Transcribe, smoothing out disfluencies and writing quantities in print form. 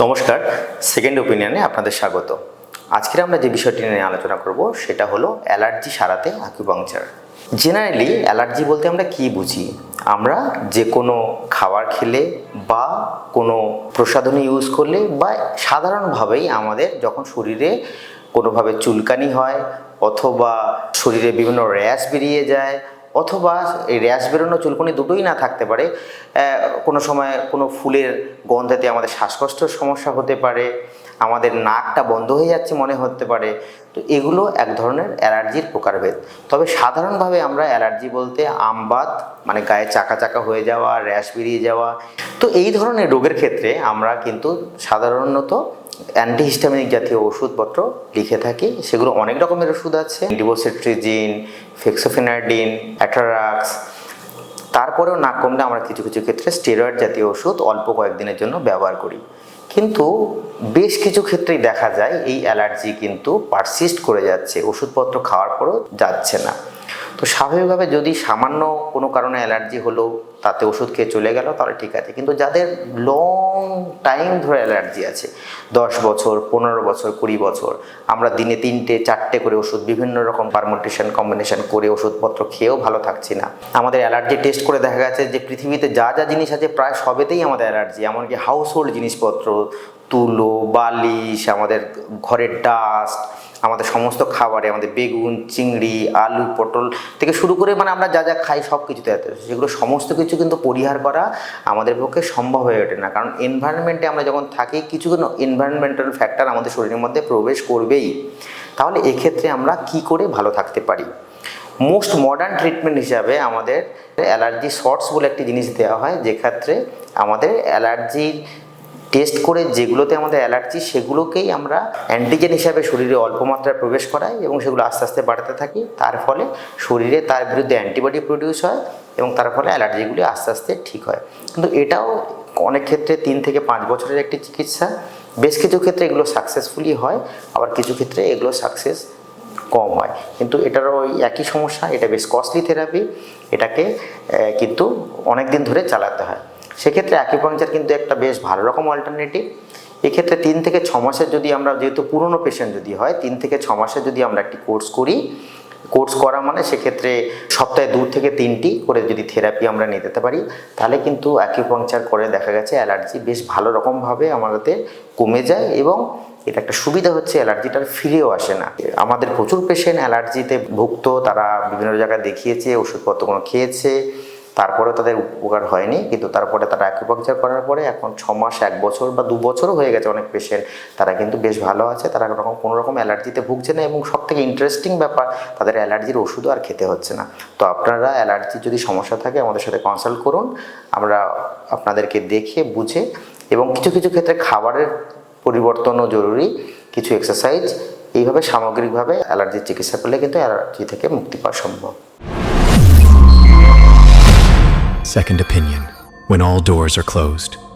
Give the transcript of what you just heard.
নমস্কার, সেকেন্ড ওপিনিয়নে আপনাদের স্বাগত। আজকে আমরা যে বিষয়টি নিয়ে আলোচনা করব সেটা হলো অ্যালার্জি সারাতে আকুপাংচার। জেনারেলি অ্যালার্জি বলতে আমরা কি বুঝি? আমরা যে কোনো খাবার খেলে বা কোনো প্রসাধনী ইউজ করলে বা সাধারণভাবেই আমাদের যখন শরীরে কোনোভাবে চুলকানি হয় অথবা শরীরে বিভিন্ন র্যাশ বেরিয়ে যায় অথবা এই র্যাশ বেরোনো চুলকুনি দুটোই না থাকতে পারে, কোনো সময় কোনো ফুলের গন্ধেতে আমাদের শ্বাসকষ্টের সমস্যা হতে পারে, আমাদের নাকটা বন্ধ হয়ে যাচ্ছে মনে হতে পারে। তো এগুলো এক ধরনের অ্যালার্জির প্রকারভেদ। তবে সাধারণভাবে আমরা অ্যালার্জি বলতে আমবাত মানে গায়ে চাকা চাকা হয়ে যাওয়া, র্যাশ বেরিয়ে যাওয়া, তো এই ধরনের রোগের ক্ষেত্রে আমরা কিন্তু সাধারণত অ্যান্টিহিস্টামিনিক জাতীয় ওষুধপত্র লিখে থাকি। সেগুলো অনেক রকমের ওষুধ আছে, লিভোসিট্রিজিন, ফেক্সোফেনাডিন, অ্যাট্রাক্স। তারপরেও না কমলে আমরা কিছু কিছু ক্ষেত্রে স্টেরয়েড জাতীয় ওষুধ অল্প কয়েকদিনের জন্য ব্যবহার করি। কিন্তু বেশ কিছু ক্ষেত্রেই দেখা যায় এই অ্যালার্জি কিন্তু পারসিস্ট করে যাচ্ছে, ওষুধপত্র খাওয়ার পরেও যাচ্ছে না। তো স্বাভাবিকভাবে যদি সামান্য কোনো কারণে অ্যালার্জি হলো, তাতে ওষুধ খেয়ে চলে গেল, তাহলে ঠিক আছে। কিন্তু যাদের লং টাইম ধরে অ্যালার্জি আছে, 10 বছর, 15 বছর, 20 বছর, আমরা দিনে 3টে 4টে করে ওষুধ বিভিন্ন রকম পারমুটেশন কম্বিনেশন করে ওষুধপত্র খেয়েও ভালো থাকছি না। আমাদের অ্যালার্জি টেস্ট করে দেখা গেছে যে পৃথিবীতে যা যা জিনিস আছে প্রায় সবেতেই আমাদের অ্যালার্জি। এমনকি হাউসহোল্ড জিনিসপত্র, তুলো, বালিশ, আমাদের ঘরের ডাস্ট, আমাদের সমস্ত খাবারে, আমাদের বেগুন, চিংড়ি, আলু, পটল থেকে শুরু করে মানে আমরা যা যা খাই সব কিছুতে আছে, সেগুলো সমস্ত কিছু কিন্তু পরিহার করা আমাদের পক্ষে সম্ভব হয়ে ওঠে না। কারণ এনভায়রনমেন্টে আমরা যখন থাকি কিছু কোনো এনভায়রনমেন্টাল ফ্যাক্টর আমাদের শরীরের মধ্যে প্রবেশ করবেই। তাহলে এক্ষেত্রে আমরা কি করে ভালো থাকতে পারি? মোস্ট মডার্ন ট্রিটমেন্ট হিসাবে আমাদের অ্যালার্জি শর্টস বলে একটি জিনিস দেওয়া হয়, যে ক্ষেত্রে আমাদের অ্যালার্জির টেস্ট করে যেগুলোতে আমাদের অ্যালার্জি সেগুলোকেই আমরা অ্যান্টিজেন হিসাবে শরীরে অল্প মাত্রায় প্রবেশ করাই এবং সেগুলো আস্তে আস্তে বাড়তে থাকি। তার ফলে শরীরে তার বিরুদ্ধে অ্যান্টিবডি প্রডিউস হয় এবং তার ফলে অ্যালার্জিগুলি আস্তে আস্তে ঠিক হয়। কিন্তু এটাও অনেক ক্ষেত্রে 3 থেকে 5 বছরের একটি চিকিৎসা। বেশ কিছু ক্ষেত্রে এগুলো সাকসেসফুলি হয়, আবার কিছু ক্ষেত্রে এগুলো সাকসেস কম হয়। কিন্তু এটারও ওই একই সমস্যা, এটা বেশ কস্টলি থেরাপি, এটাকে কিন্তু অনেক দিন ধরে চালাতে হয়। সেক্ষেত্রে অ্যাকুপাংচার কিন্তু একটা বেশ ভালো রকম অল্টারনেটিভ। এক্ষেত্রে 3 থেকে 6 মাসের যদি আমরা, যেহেতু পুরনো পেশেন্ট যদি হয়, 3 থেকে 6 মাসের যদি আমরা একটি কোর্স করি, কোর্স করা মানে সেক্ষেত্রে সপ্তাহে 2 থেকে 3টি করে যদি থেরাপি আমরা নিতে পারি, তাহলে কিন্তু অ্যাকুপাংচার করে দেখা গেছে অ্যালার্জি বেশ ভালো রকমভাবে আমাদের কমে যায়। এবং এটা একটা সুবিধা হচ্ছে অ্যালার্জিটার ফিরেও আসে না। আমাদের প্রচুর পেশেন্ট অ্যালার্জিতে ভুগত, তারা বিভিন্ন জায়গায় দেখিয়েছে, ওষুধপত্র কোনো খেয়েছে, তারপরেও তাদের উপকার হয়নি। কিন্তু তারপরে তারা অ্যাকুপাংচার করার পরে এখন 6 মাস, 1 বছর বা 2 বছরও হয়ে গেছে অনেক পেশেন্ট, তারা কিন্তু বেশ ভালো আছে, তারা কোনো রকম অ্যালার্জিতে ভুগছে না। এবং সবথেকে ইন্টারেস্টিং ব্যাপার, তাদের অ্যালার্জির ওষুধও আর খেতে হচ্ছে না। তো আপনারা অ্যালার্জির যদি সমস্যা থাকে আমাদের সাথে কনসাল্ট করুন, আমরা আপনাদেরকে দেখে বুঝে, এবং কিছু কিছু ক্ষেত্রে খাবারের পরিবর্তনও জরুরি, কিছু এক্সারসাইজ, এইভাবে সামগ্রিকভাবে অ্যালার্জির চিকিৎসা করলে কিন্তু অ্যালার্জি থেকে মুক্তি পাওয়া সম্ভব। Second opinion, when all doors are closed.